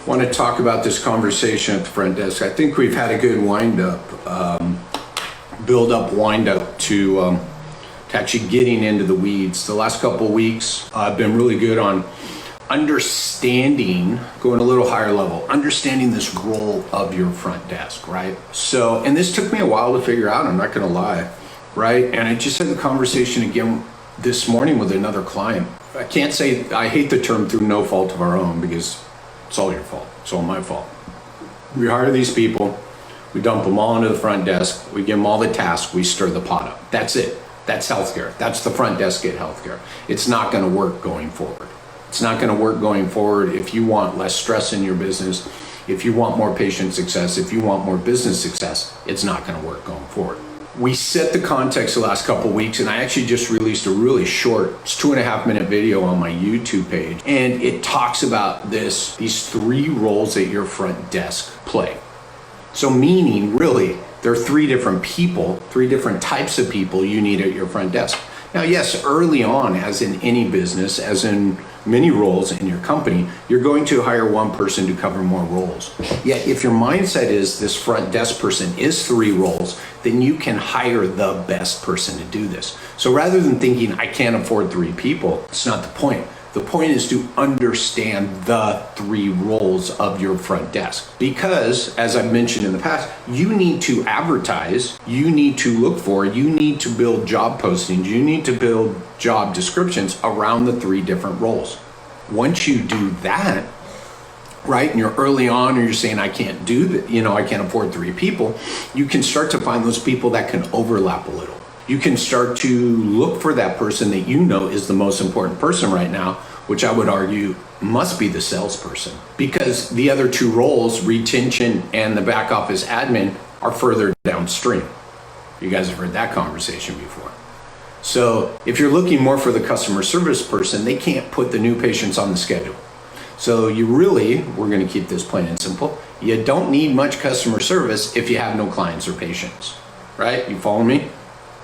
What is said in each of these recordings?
Want to talk about this conversation at the front desk. I think we've had a good build up, wind up to actually getting into the weeds. The last couple of weeks, I've been really good on understanding, going a little higher level, understanding this role of your front desk, right? So, and this took me a while to figure out, I'm not gonna lie, right? And I just had the conversation again this morning with another client. I can't say, I hate the term through no fault of our own, because it's all your fault, it's all my fault. We hire these people, we dump them all into the front desk, we give them all the tasks, we stir the pot up. That's it, that's healthcare. That's the front desk at healthcare. It's not gonna work going forward. It's not gonna work going forward if you want less stress in your business, if you want more patient success, if you want more business success, it's not gonna work going forward. We set the context the last couple of weeks, and I actually just released a really short, it's 2.5 minute video on my YouTube page, and it talks about these 3 roles that your front desk play. So meaning, really, there are 3 different people, 3 different types of people you need at your front desk. Now, yes, early on, as in any business, as in many roles in your company, you're going to hire one person to cover more roles. Yet, if your mindset is this front desk person is 3 roles, then you can hire the best person to do this. So rather than thinking, I can't afford 3 people, it's not the point. The point is to understand the 3 roles of your front desk. Because, as I've mentioned in the past, you need to advertise, you need to look for, you need to build job postings, you need to build job descriptions around the 3 different roles. Once you do that, right, and you're early on, or you're saying, I can't do that, I can't afford 3 people, you can start to find those people that can overlap a little. You can start to look for that person that you know is the most important person right now, which I would argue must be the salesperson, because the other 2 roles, retention and the back office admin, are further downstream. You guys have heard that conversation before. So if you're looking more for the customer service person, they can't put the new patients on the schedule. So we're going to keep this plain and simple. You don't need much customer service if you have no clients or patients, right? You follow me?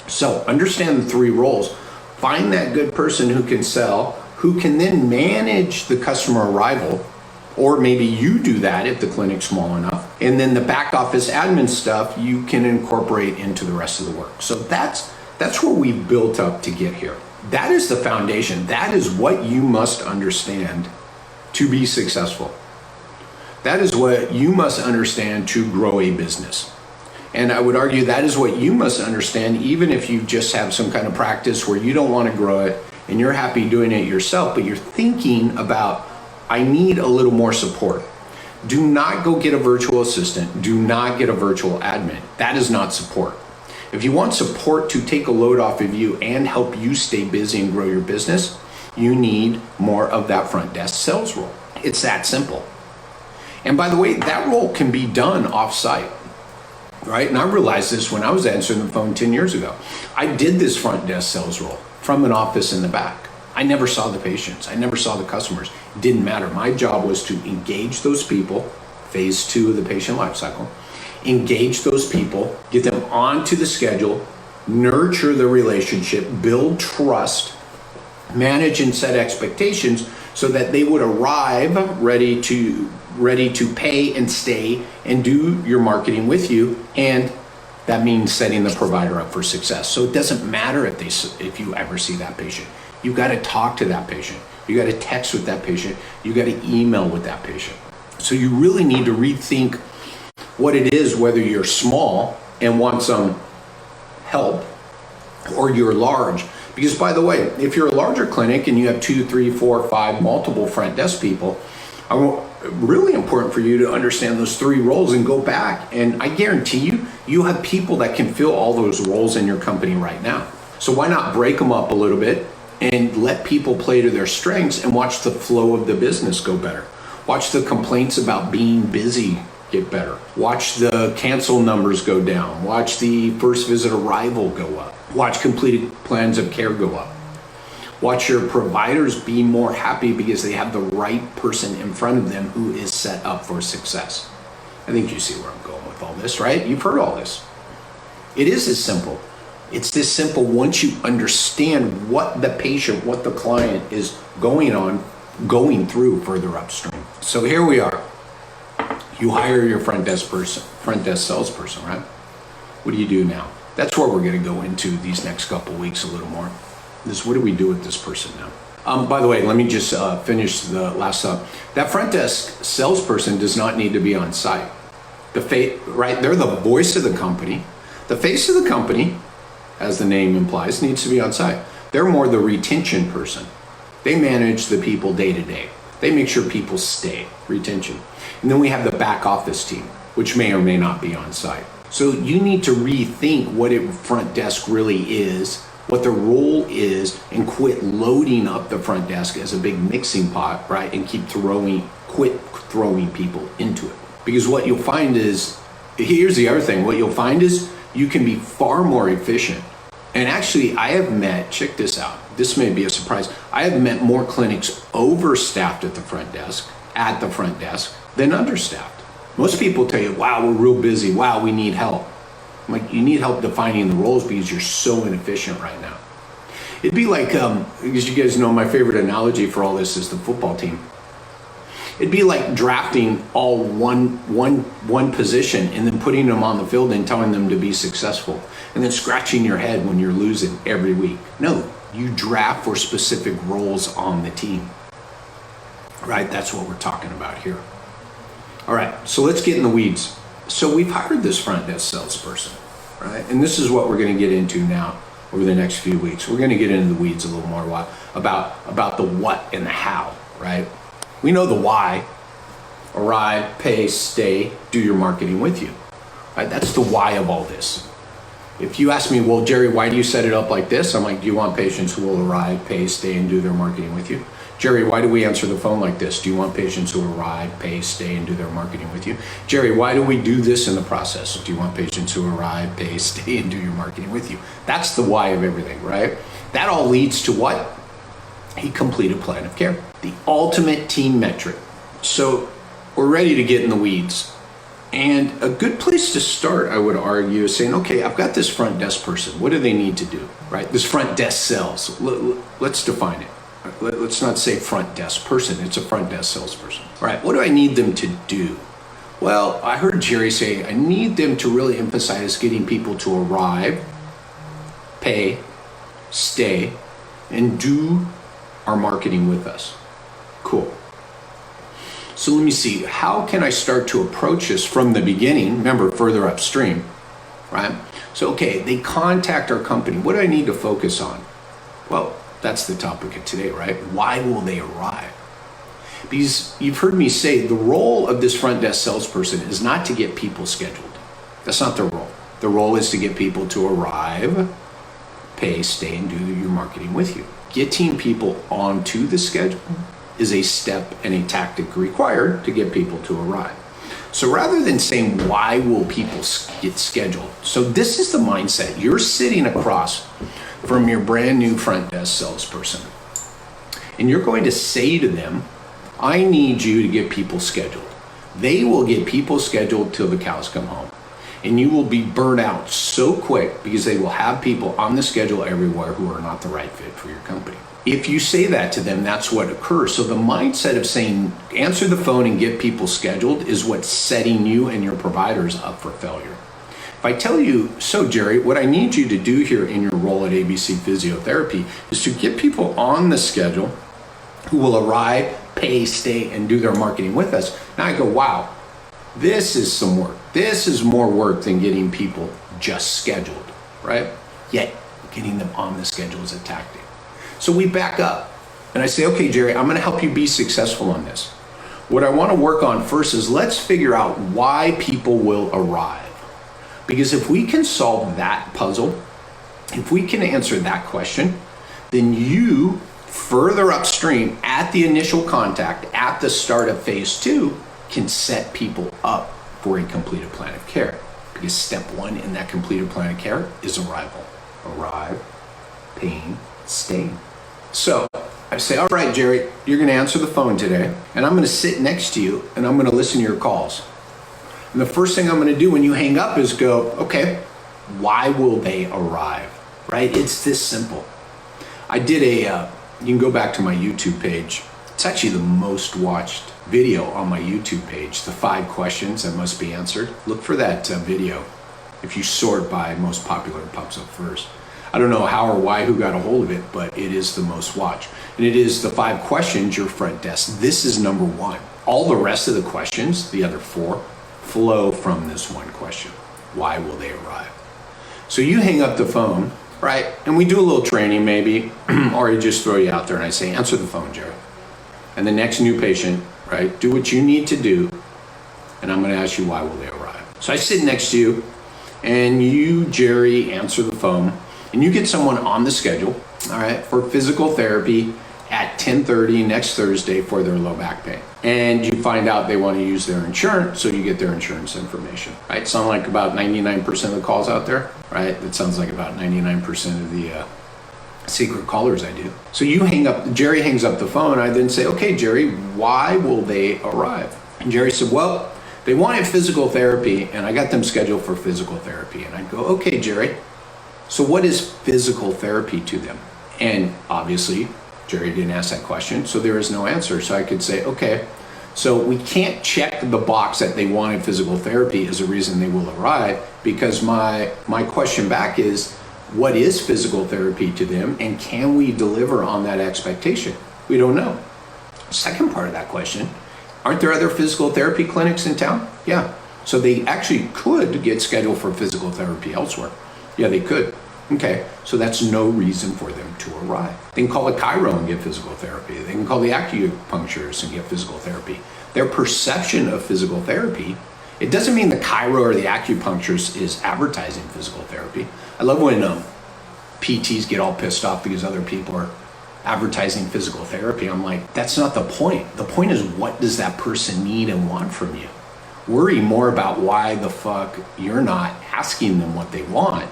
So understand the 3 roles. Find that good person who can sell, who can then manage the customer arrival, or maybe you do that if the clinic's small enough. And then the back office admin stuff you can incorporate into the rest of the work. So that's what we've built up to get here. That is the foundation. That is what you must understand to be successful. That is what you must understand to grow a business. And I would argue that is what you must understand, even if you just have some kind of practice where you don't want to grow it and you're happy doing it yourself, but you're thinking about, I need a little more support. Do not go get a virtual assistant. Do not get a virtual admin. That is not support. If you want support to take a load off of you and help you stay busy and grow your business, you need more of that front desk sales role. It's that simple. And by the way, that role can be done off-site. Right? And I realized this when I was answering the phone 10 years ago. I did this front desk sales role from an office in the back. I never saw the patients. I never saw the customers. It didn't matter. My job was to engage those people, phase 2 of the patient life cycle, engage those people, get them onto the schedule, nurture the relationship, build trust, manage and set expectations so that they would arrive ready to pay and stay and do your marketing with you. And that means setting the provider up for success. So it doesn't matter if you ever see that patient. You got to talk to that patient. You got to text with that patient. You got to email with that patient. So you really need to rethink what it is, whether you're small and want some help or you're large. Because by the way, if you're a larger clinic and you have 2, 3, 4, 5 multiple front desk people, really important for you to understand those 3 roles and go back. And I guarantee you have people that can fill all those roles in your company right now. So why not break them up a little bit and let people play to their strengths and watch the flow of the business go better. Watch the complaints about being busy get better. Watch the cancel numbers go down. Watch the first visit arrival go up. Watch completed plans of care go up. Watch your providers be more happy because they have the right person in front of them who is set up for success. I think you see where I'm going with all this, right? You've heard all this. It is as simple. It's this simple once you understand what the patient, what the client is going through further upstream. So here we are. You hire your front desk salesperson, right? What do you do now? That's where we're going to go into these next couple weeks a little more. What do we do with this person now? By the way, let me just finish the last thought. That front desk salesperson does not need to be on site. Right? They're the voice of the company. The face of the company, as the name implies, needs to be on site. They're more the retention person. They manage the people day to day. They make sure people stay, retention. And then we have the back office team, which may or may not be on site. So you need to rethink what a front desk really is, what the role is, and quit loading up the front desk as a big mixing pot, right? And quit throwing people into it. Because what you'll find is, here's the other thing, what you'll find is you can be far more efficient. And actually, I have met, check this out, this may be a surprise, I have met more clinics overstaffed at the front desk than understaffed. Most people tell you, wow, we're real busy, wow, we need help. I'm like, you need help defining the roles because you're so inefficient right now. It'd be like, because you guys know my favorite analogy for all this is the football team. It'd be like drafting all one position and then putting them on the field and telling them to be successful, and then scratching your head when you're losing every week. No, you draft for specific roles on the team, right? That's what we're talking about here. All right, so let's get in the weeds. So we've hired this front desk salesperson, right? And this is what we're going to get into now over the next few weeks. We're going to get into the weeds a little more about the what and the how, right? We know the why: arrive, pay, stay, do your marketing with you. Right? That's the why of all this. If you ask me, well, Jerry, why do you set it up like this? I'm like, do you want patients who will arrive, pay, stay, and do their marketing with you? Jerry, why do we answer the phone like this? Do you want patients who arrive, pay, stay, and do their marketing with you? Jerry, why do we do this in the process? Do you want patients who arrive, pay, stay, and do your marketing with you? That's the why of everything, right? That all leads to what? A completed plan of care, the ultimate team metric. So we're ready to get in the weeds. And a good place to start, I would argue, is saying, okay, I've got this front desk person. What do they need to do, right? This front desk sales. Let's define it. Let's not say front desk person. It's a front desk salesperson. All right, what do I need them to do? Well, I heard Jerry say, I need them to really emphasize getting people to arrive, pay, stay, and do our marketing with us. Cool. So let me see, how can I start to approach this from the beginning? Remember, further upstream, right? So, okay, they contact our company. What do I need to focus on? Well, that's the topic of today, right? Why will they arrive? Because you've heard me say the role of this front desk salesperson is not to get people scheduled. That's not their role. The role is to get people to arrive, pay, stay, and do your marketing with you. Getting people onto the schedule is a step and a tactic required to get people to arrive. So rather than saying, why will people get scheduled? So this is the mindset. You're sitting across from your brand new front desk salesperson, and you're going to say to them, I need you to get people scheduled. They will get people scheduled till the cows come home. And you will be burnt out so quick because they will have people on the schedule everywhere who are not the right fit for your company. If you say that to them, that's what occurs. So the mindset of saying, answer the phone and get people scheduled is what's setting you and your providers up for failure. If I tell you, so Jerry, what I need you to do here in your role at ABC Physiotherapy is to get people on the schedule who will arrive, pay, stay, and do their marketing with us. Now I go, wow, this is some work. This is more work than getting people just scheduled, right? Yet getting them on the schedule is a tactic. So we back up and I say, okay, Jerry, I'm going to help you be successful on this. What I want to work on first is let's figure out why people will arrive. Because if we can solve that puzzle, if we can answer that question, then you further upstream at the initial contact, at the start of phase 2, can set people up for a completed plan of care. Because step 1 in that completed plan of care is arrival. Arrive, paying, staying. So I say, all right, Jerry, you're going to answer the phone today, and I'm going to sit next to you, and I'm going to listen to your calls. And the first thing I'm going to do when you hang up is go, okay, why will they arrive, right? It's this simple. I did you can go back to my YouTube page. It's actually the most watched video on my YouTube page, the 5 questions that must be answered. Look for that video. If you sort by most popular, it pops up first. I don't know how or why, who got a hold of it, but it is the most watched. And it is the 5 questions your front desk. This is number 1. All the rest of the questions, the other 4, flow from this one question. Why will they arrive? So you hang up the phone, right? And we do a little training maybe, or I just throw you out there and I say, answer the phone, Jerry. And the next new patient, right, do what you need to do, and I'm gonna ask you why will they arrive. So I sit next to you, and you, Jerry, answer the phone, and you get someone on the schedule, all right, for physical therapy at 10:30 next Thursday for their low back pain. And you find out they want to use their insurance, so you get their insurance information, right? Sound like about 99% of the calls out there, right? That sounds like about 99% of the secret callers I do. So you hang up, Jerry hangs up the phone. I then say, okay, Jerry, why will they arrive? And Jerry said, well, they wanted physical therapy and I got them scheduled for physical therapy. And I go, okay, Jerry, so what is physical therapy to them? And obviously, Jerry didn't ask that question, so there is no answer. So I could say, okay, so we can't check the box that they wanted physical therapy as a reason they will arrive, because my question back is, what is physical therapy to them, and can we deliver on that expectation? We don't know. Second part of that question, aren't there other physical therapy clinics in town? Yeah. So they actually could get scheduled for physical therapy elsewhere. Yeah, they could. Okay, so that's no reason for them to arrive. They can call a chiro and get physical therapy. They can call the acupuncturist and get physical therapy. Their perception of physical therapy, it doesn't mean the chiro or the acupuncturist is advertising physical therapy. I love when PTs get all pissed off because other people are advertising physical therapy. I'm like, that's not the point. The point is, what does that person need and want from you? Worry more about why the fuck you're not asking them what they want,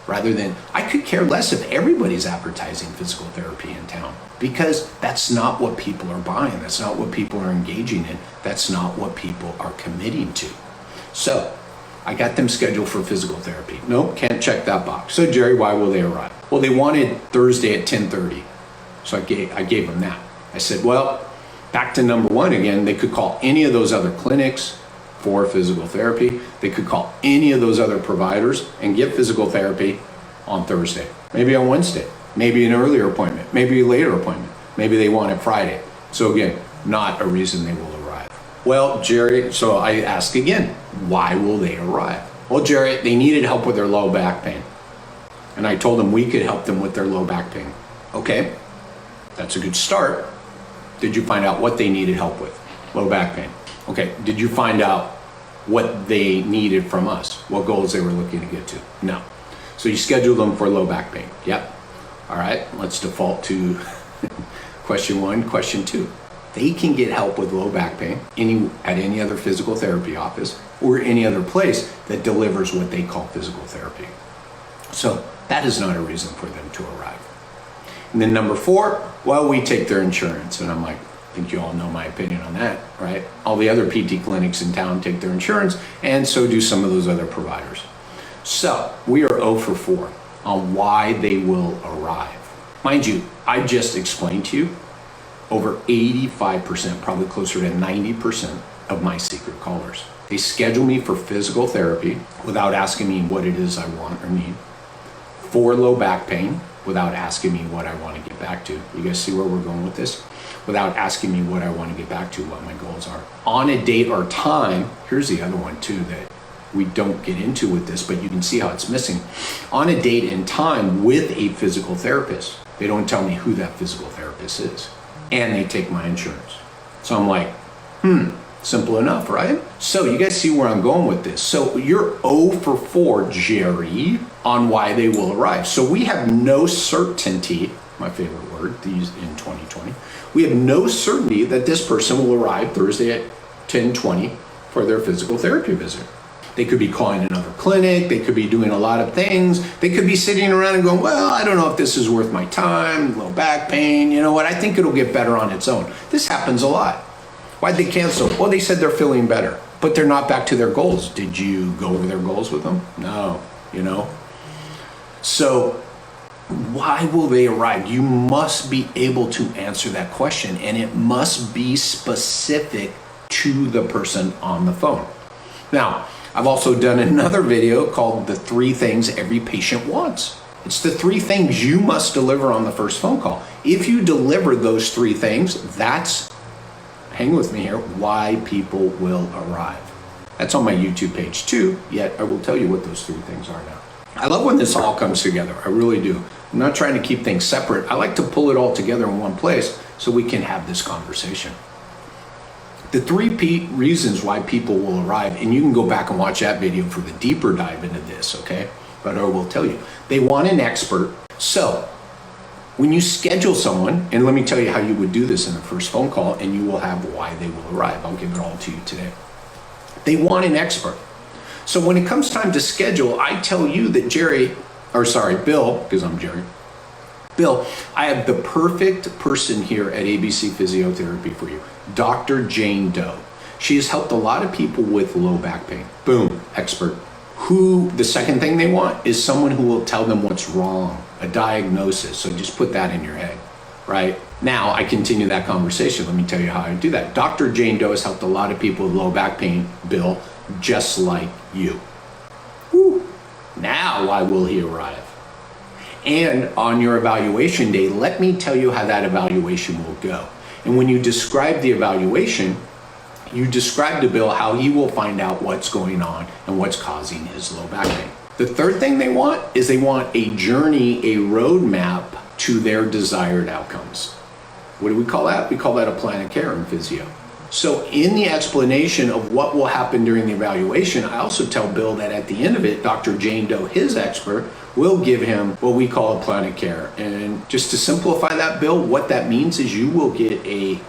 rather than, I could care less if everybody's advertising physical therapy in town, because that's not what people are buying. That's not what people are engaging in. That's not what people are committing to. So I got them scheduled for physical therapy. Nope, can't check that box. So Jerry, why will they arrive? Well, they wanted Thursday at 10:30. So I gave them that. I said, well, back to number 1 again, they could call any of those other clinics for physical therapy. They could call any of those other providers and get physical therapy on Thursday, maybe on Wednesday, maybe an earlier appointment, maybe a later appointment. Maybe they want it Friday. So again, not a reason they will arrive. Well, Jerry, so I ask again, why will they arrive? Well, Jerry, they needed help with their low back pain. And I told them we could help them with their low back pain. Okay, that's a good start. Did you find out what they needed help with? Low back pain. Okay, did you find out what they needed from us? What goals they were looking to get to? No. So you scheduled them for low back pain. Yep. All right, let's default to question 1, question 2. They can get help with low back pain at any other physical therapy office or any other place that delivers what they call physical therapy. So that is not a reason for them to arrive. And then number 4, well, we take their insurance. And I'm like, I think you all know my opinion on that, right? All the other PT clinics in town take their insurance, and so do some of those other providers. So we are 0 for 4 on why they will arrive. Mind you, I just explained to you over 85%, probably closer to 90% of my secret callers. They schedule me for physical therapy without asking me what it is I want or need, for low back pain without asking me what I want to get back to. You guys see where we're going with this? Without asking me what I want to get back to, what my goals are. On a date or time, here's the other one too that we don't get into with this, but you can see how it's missing. On a date and time with a physical therapist. They don't tell me who that physical therapist is. And they take my insurance. So I'm like, simple enough, right? So you guys see where I'm going with this. So you're 0 for 4, Jerry, on why they will arrive. So we have no certainty, my favorite word, these in 2020, we have no certainty that this person will arrive Thursday at 10:20 for their physical therapy visit. They could be calling another clinic. They could be doing a lot of things. They could be sitting around and going, well, I don't know if this is worth my time, low back pain. You know what? I think it'll get better on its own. This happens a lot. Why'd they cancel? Well, they said they're feeling better, but they're not back to their goals. Did you go over their goals with them? No, you know? So Why will they arrive? You must be able to answer that question, and it must be specific to the person on the phone. Now, I've also done another video called The 3 Things Every Patient Wants. It's the 3 things you must deliver on the first phone call. If you deliver those 3 things, that's, hang with me here, why people will arrive. That's on my YouTube page too, yet I will tell you what those 3 things are now. I love when this all comes together, I really do. I'm not trying to keep things separate. I like to pull it all together in one place so we can have this conversation. The 3 reasons why people will arrive, and you can go back and watch that video for the deeper dive into this, okay? But I will tell you, they want an expert. So when you schedule someone, and let me tell you how you would do this in the first phone call, and you will have why they will arrive. I'll give it all to you today. They want an expert. So when it comes time to schedule, I tell you that Bill, because I'm Jerry. Bill, I have the perfect person here at ABC Physiotherapy for you, Dr. Jane Doe. She has helped a lot of people with low back pain. Boom, expert. The second thing they want is someone who will tell them what's wrong, a diagnosis. So just put that in your head, right? Now I continue that conversation. Let me tell you how I do that. Dr. Jane Doe has helped a lot of people with low back pain, Bill, just like you. Woo. Now why will he arrive? And on your evaluation day, let me tell you how that evaluation will go. And when you describe the evaluation, you describe to Bill how he will find out what's going on and what's causing his low back pain. The third thing they want is they want a journey, a roadmap to their desired outcomes. What do we call that? We call that a plan of care in physio. So in the explanation of what will happen during the evaluation, I also tell Bill that at the end of it, Dr. Jane Doe, his expert, will give him what we call a plan of care. And just to simplify that, Bill, what that means is you will get a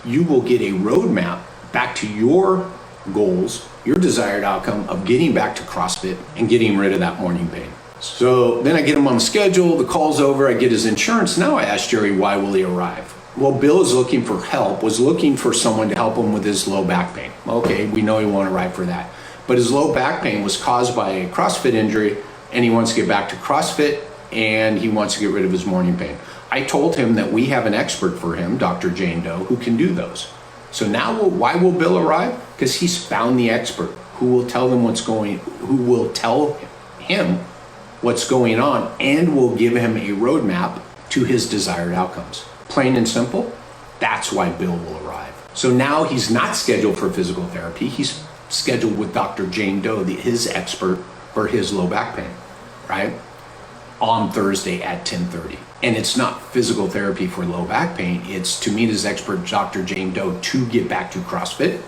roadmap back to your goals, your desired outcome of getting back to CrossFit and getting rid of that morning pain. So then I get him on the schedule, the call's over, I get his insurance. Now I ask Jerry, why will he arrive? Well, Bill is looking for help, was looking for someone to help him with his low back pain. Okay, we know he won't arrive for that. But his low back pain was caused by a CrossFit injury, and he wants to get back to CrossFit, and he wants to get rid of his morning pain. I told him that we have an expert for him, Dr. Jane Doe, who can do those. So now why will Bill arrive? Because he's found the expert who will tell him who will tell him what's going on and will give him a roadmap to his desired outcomes. Plain and simple, that's why Bill will arrive. So now he's not scheduled for physical therapy. He's scheduled with Dr. Jane Doe, his expert for his low back pain, right? On Thursday at 10:30. And it's not physical therapy for low back pain. It's to meet his expert, Dr. Jane Doe, to get back to CrossFit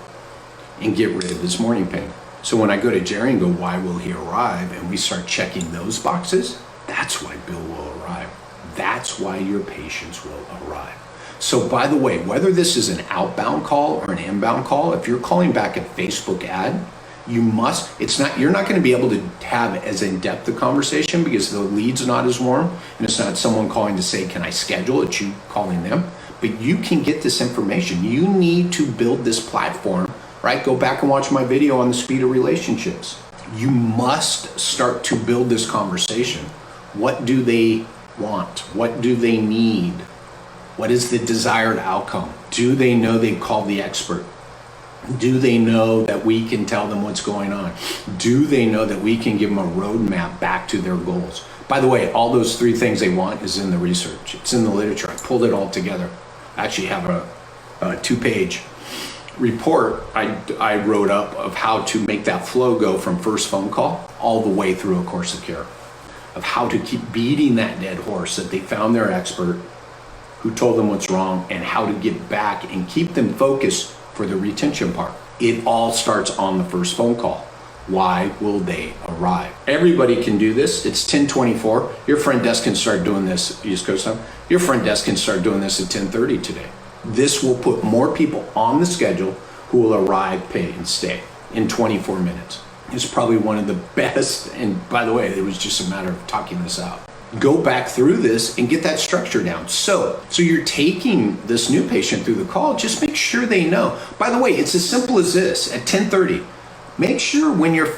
and get rid of his morning pain. So when I go to Jerry and go, why will he arrive? And we start checking those boxes, that's why Bill will arrive. That's why your patients will arrive. So by the way, whether this is an outbound call or an inbound call, if you're calling back a Facebook ad, you're not going to be able to have as in-depth a conversation because the lead's not as warm and it's not someone calling to say, can I schedule? It's you calling them, but you can get this information. You need to build this platform, right? Go back and watch my video on the speed of relationships. You must start to build this conversation. What do they want? What do they need? What is the desired outcome? Do they know they've called the expert? Do they know that we can tell them what's going on? Do they know that we can give them a roadmap back to their goals? By the way, all those 3 things they want is in the research. It's in the literature. I pulled it all together. I actually have a 2-page report I wrote up of how to make that flow go from first phone call all the way through a course of care, of how to keep beating that dead horse that they found their expert who told them what's wrong and how to get back and keep them focused for the retention part. It all starts on the first phone call. Why will they arrive? Everybody can do this. It's 10:24. Your front desk can start doing this, East Coast time. Your front desk can start doing this at 10:30 today. This will put more people on the schedule who will arrive, pay, and stay in 24 minutes. It's probably one of the best, and by the way, it was just a matter of talking this out. Go back through this and get that structure down. So you're taking this new patient through the call, just make sure they know. By the way, it's as simple as this. At 10:30, make sure when you're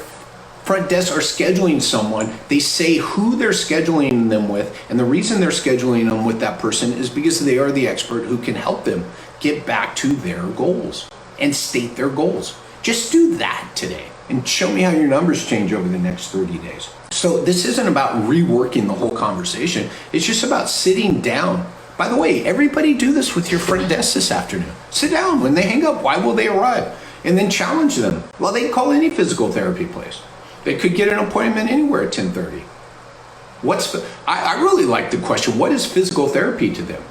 Front desk are scheduling someone. They say who they're scheduling them with, and the reason they're scheduling them with that person is because they are the expert who can help them get back to their goals and state their goals. Just do that today and show me how your numbers change over the next 30 days. So this isn't about reworking the whole conversation. It's just about sitting down. By the way, everybody do this with your front desk this afternoon. Sit down. When they hang up, why will they arrive? And then challenge them. Well, they can call any physical therapy place. They could get an appointment anywhere at 10:30. I really like the question, what is physical therapy to them?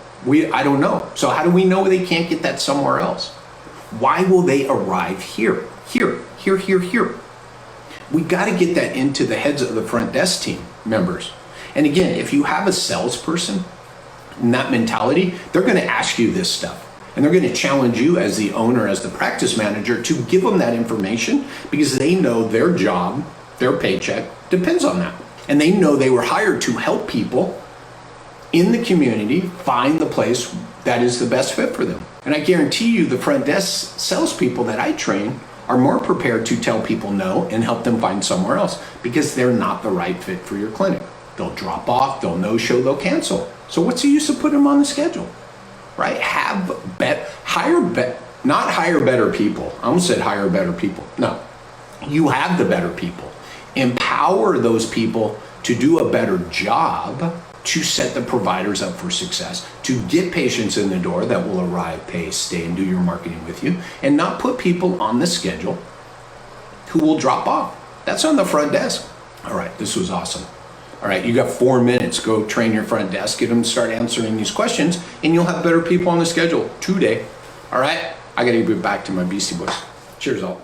I don't know. So how do we know they can't get that somewhere else? Why will they arrive here? Here. We got to get that into the heads of the front desk team members. And again, if you have a salesperson in that mentality, they're going to ask you this stuff. And they're going to challenge you as the owner, as the practice manager, to give them that information because they know their job, their paycheck depends on that. And they know they were hired to help people in the community find the place that is the best fit for them. And I guarantee you the front desk salespeople that I train are more prepared to tell people no and help them find somewhere else because they're not the right fit for your clinic. They'll drop off, they'll no-show, they'll cancel. So what's the use of putting them on the schedule, right? Not hire better people. I almost said hire better people. No, you have the better people. Empower those people to do a better job, to set the providers up for success, to get patients in the door that will arrive, pay, stay, and do your marketing with you, and not put people on the schedule who will drop off. That's on the front desk. All right, this was awesome. All right, you got 4 minutes. Go train your front desk, get them to start answering these questions, and you'll have better people on the schedule today. All right, I got to get back to my Beastie Boys. Cheers, all.